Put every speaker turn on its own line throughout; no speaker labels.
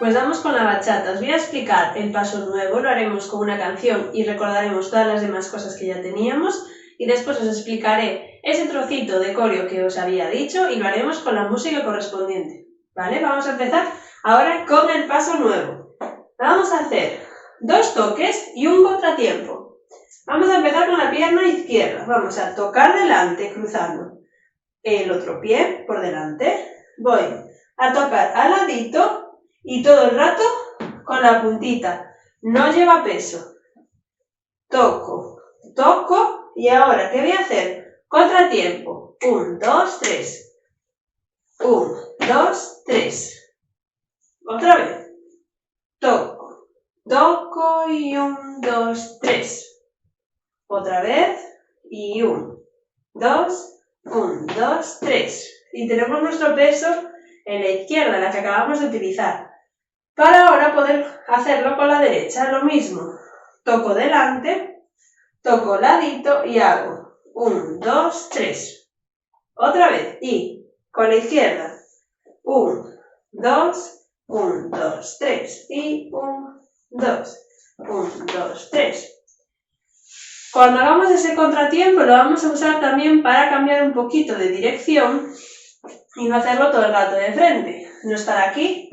Pues vamos con la bachata. Os voy a explicar el paso nuevo, lo haremos con una canción y recordaremos todas las demás cosas que ya teníamos. Y después os explicaré ese trocito de coreo que os había dicho y lo haremos con la música correspondiente. ¿Vale? Vamos a empezar ahora con el paso nuevo. Vamos a hacer 2 toques y un contratiempo. Vamos a empezar con la pierna izquierda. Vamos a tocar delante, cruzando el otro pie por delante. Voy a tocar al ladito y todo el rato con la puntita. No lleva peso. Toco, toco y ahora, ¿qué voy a hacer? Contratiempo. 1, 2, 3. 1, 2, 3. Otra vez. Toco, toco y 1, 2, 3. Otra vez. Y 1, 2, 1, 2, 3. Y tenemos nuestro peso en la izquierda, la que acabamos de utilizar. Para ahora poder hacerlo con la derecha, lo mismo. Toco delante, toco ladito y hago 1, 2, 3. Otra vez. Y con la izquierda. 1, 2, 1, 2, 3. Y 1, 2, 1, 2, 3. Cuando hagamos ese contratiempo lo vamos a usar también para cambiar un poquito de dirección y no hacerlo todo el rato de frente. No estar aquí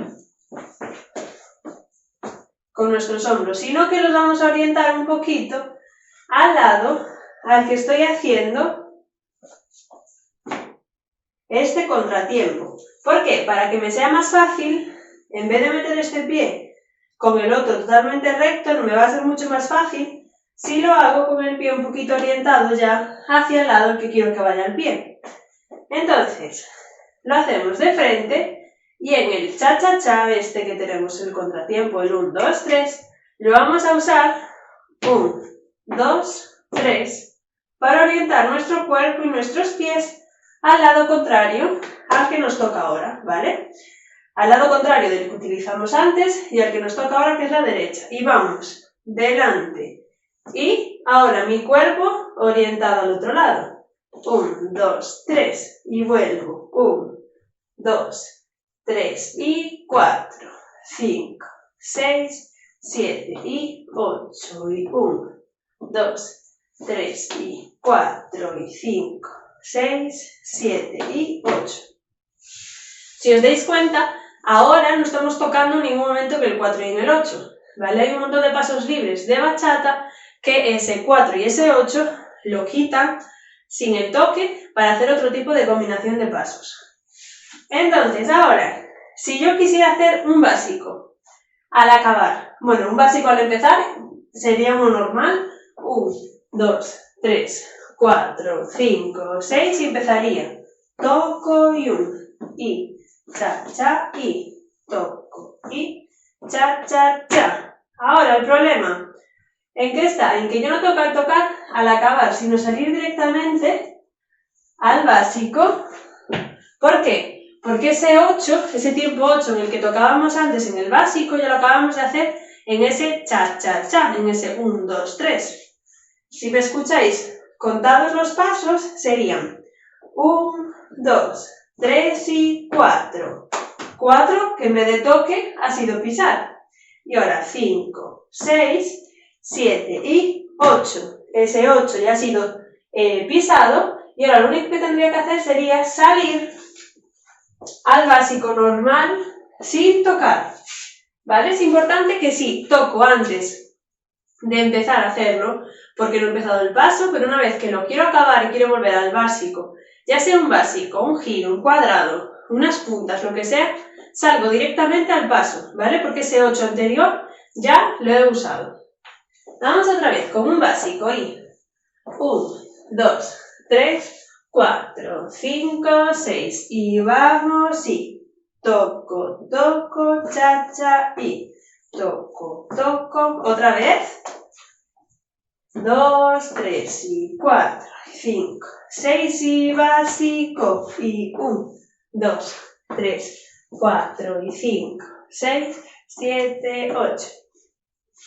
con nuestros hombros, sino que los vamos a orientar un poquito al lado al que estoy haciendo este contratiempo. ¿Por qué? Para que me sea más fácil, en vez de meter este pie con el otro totalmente recto, me va a ser mucho más fácil si lo hago con el pie un poquito orientado ya hacia el lado al que quiero que vaya el pie. Entonces, lo hacemos de frente y en el cha-cha-cha este que tenemos el contratiempo, el 1, 2, 3, lo vamos a usar 1, 2, 3 para orientar nuestro cuerpo y nuestros pies al lado contrario al que nos toca ahora, ¿vale? Al lado contrario del que utilizamos antes y al que nos toca ahora, que es la derecha. Y vamos delante y ahora mi cuerpo orientado al otro lado. 1, 2, 3 y vuelvo. 1, 2, 3 y 4, 5, 6, 7 y 8 y 1, 2, 3 y 4 y 5, 6, 7 y 8. Si os dais cuenta, ahora no estamos tocando en ningún momento en el 4 y en el 8, ¿vale? Hay un montón de pasos libres de bachata que ese 4 y ese 8 lo quitan sin el toque para hacer otro tipo de combinación de pasos. Entonces, ahora, si yo quisiera hacer un básico al acabar, bueno, un básico al empezar sería uno normal, 1, 2, 3, 4, 5, 6 y empezaría, toco y 1, y cha, cha, y toco, y cha, cha, cha. Ahora, el problema, ¿en qué está? En que yo no toco al tocar al acabar, sino salir directamente al básico. ¿Por qué? Porque ese 8, ese tiempo 8 en el que tocábamos antes en el básico, ya lo acabamos de hacer en ese cha-cha-cha, en ese 1, 2, 3. Si me escucháis, contados los pasos, serían 1, 2, 3 y 4. 4, que en vez de toque ha sido pisar. Y ahora 5, 6, 7 y 8. Ese 8 ya ha sido pisado y ahora lo único que tendría que hacer sería salir al básico normal sin tocar, ¿vale? Es importante que sí, toco antes de empezar a hacerlo, porque no he empezado el paso, pero una vez que lo quiero acabar y quiero volver al básico, ya sea un básico, un giro, un cuadrado, unas puntas, lo que sea, salgo directamente al paso, ¿vale? Porque ese 8 anterior ya lo he usado. Vamos otra vez con un básico y 1, 2, 3, 4, 5, 6 y vamos y toco, toco, cha, cha y toco, toco, otra vez 2, 3 y 4, 5, 6 y básico y 1, 2, 3, 4 y 5, 6, 7, 8.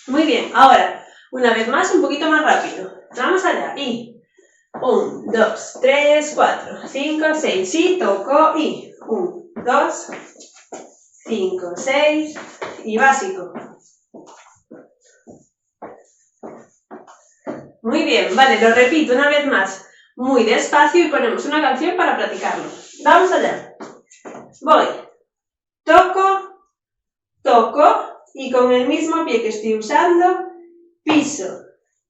Muy bien, ahora una vez más un poquito más rápido. Vamos allá y 1, 2, 3, 4, 5, 6 y toco y 1, 2, 5, 6 y básico. Muy bien, vale, lo repito una vez más, muy despacio y ponemos una canción para practicarlo. Vamos allá. Voy, toco, toco y con el mismo pie que estoy usando, piso,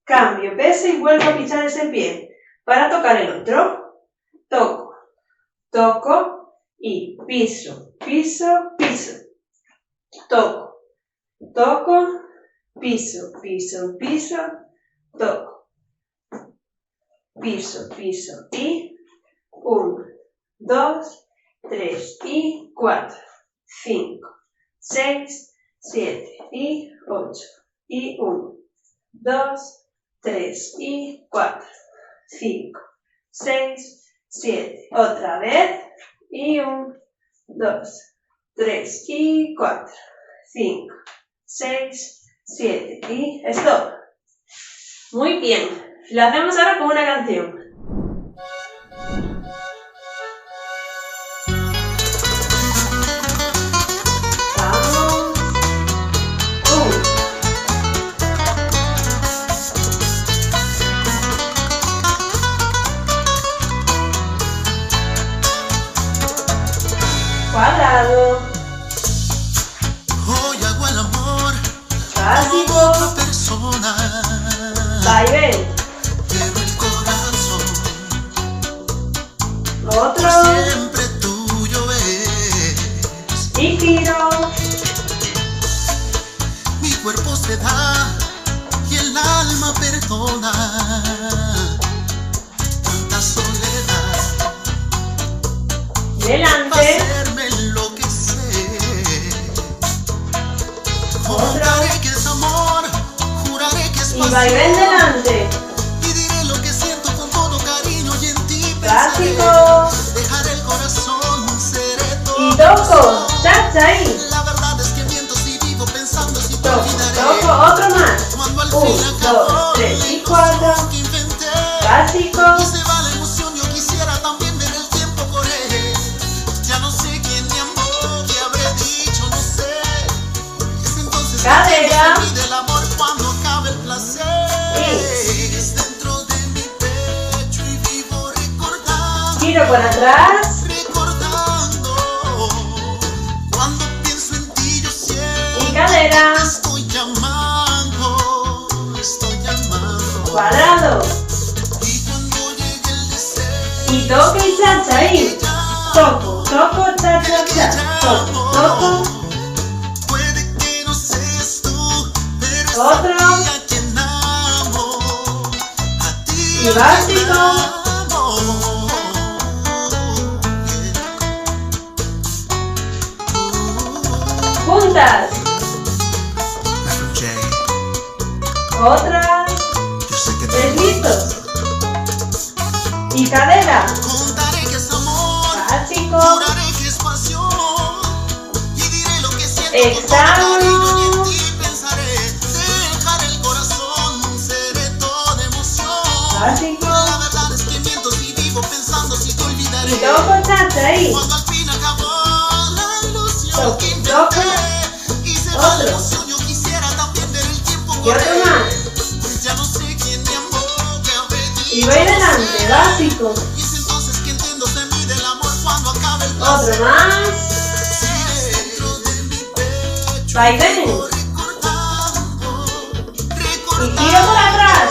cambio peso y vuelvo a pisar ese pie para tocar el otro. Toco, toco y piso, piso, piso. Toco, toco, piso, piso, piso, toco. Piso, piso y 1, 2, 3 y 4, 5, 6, 7 y 8 y 1, 2, 3 y 4, 5, 6, 7, otra vez y 1, 2, 3 y 4, 5, 6, 7 y stop. Muy bien. Lo hacemos ahora con una canción. Vamos. 1. Cuadrado.
Hoy hago el amor
Básico.
con otra persona.
Vaivén. Otro.
Siempre tuyo es.
Y giro.
Mi cuerpo se da y el alma perdona. Tanta soledad.
Delante.
Hacerme enloquecer. Contaré que es amor, juraré que es
Y
pasión.
vaivén delante.
Y diré lo que siento con todo cariño y en ti pensaré.
Básico.
Dejaré el corazón, seré todo.
Y toco. Cha-cha ahí.
La verdad es que miento si vivo pensando si te
Toco,
olvidaré.
toco, otro más.
Cuando al
1,
fin acabó
2, 3
la
y 4.
ilusión que inventé.
Básico.
Y se va la emoción, yo quisiera también ver el tiempo correr. Ya no sé quién me amó, qué habré dicho, no sé. Es entonces
Cadera.
que me del amor cuando acabe el placer. Es dentro de mi pecho y vivo recordando.
Giro por atrás.
Recordando. Cuando pienso en ti yo siento.
Y cadera.
Estoy llamando. Estoy llamando.
Cuadrado.
Y cuando llegue el deseo.
Y toque y cha-cha ahí. Toco, toco, cha-cha-cha. Toco, toco.
Puede que no seas tú, pero es
Otro.
a ti a quien amo. A ti
Y
a
básico.
quien amo.
Juntas.
Escuché,
Otra.
yo sé que
¿Tres listos? Y cadera.
contaré que es amor.
Básico.
Juraré que es pasión. Y diré lo que siento
Examen.
con todo cariño y en ti pensaré. Dejaré el corazón, seré toda emoción.
Básico.
La verdad es que miento si vivo pensando si te olvidaré.
Y toco, cha-cha ahí.
Cuando al fin acabó la ilusión
Toco,
que inventé.
toco.
Y se va la
Otro.
emoción, yo quisiera también ver el tiempo
Y otro
correr.
más.
Ya no sé quién me amó, qué habré dicho,
Y voy delante.
no sé.
Básico.
Y es entonces que entiendo de mí del amor cuando acabe el
Otro
placer.
más.
Si dentro de mi pecho
Vaivén.
vivo recordando,
Y giro por atrás.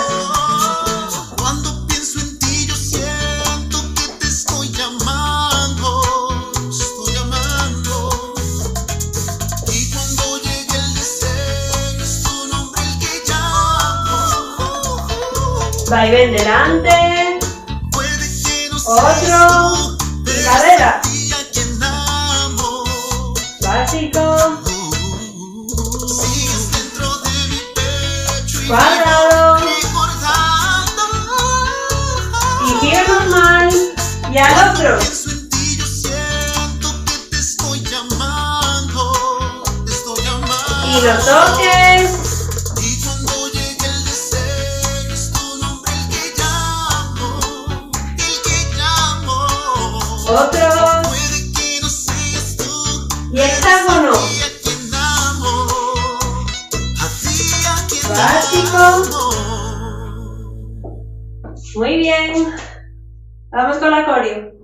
cuando pienso en ti yo siento que te estoy llamando, estoy llamando. Y cuando llegue el deseo es tu nombre el que llamo.
Vaivén delante.
Puede que no
Otro.
seas tú, pero es
Cadera.
a ti a quien amo.
Básico.
Sigues dentro de mi pecho y
Cuadrado.
vivo recordando.
Y giro normal. Y al otro.
Pienso en ti, yo siento que te estoy llamando. Te estoy llamando.
Y los toques.
Y cuando llegue el deseo es tu nombre el que llamo. El que llamo.
Otro.
Puede que no seas tú.
Y hexágono. Básico. Muy bien. Vamos con la coreo.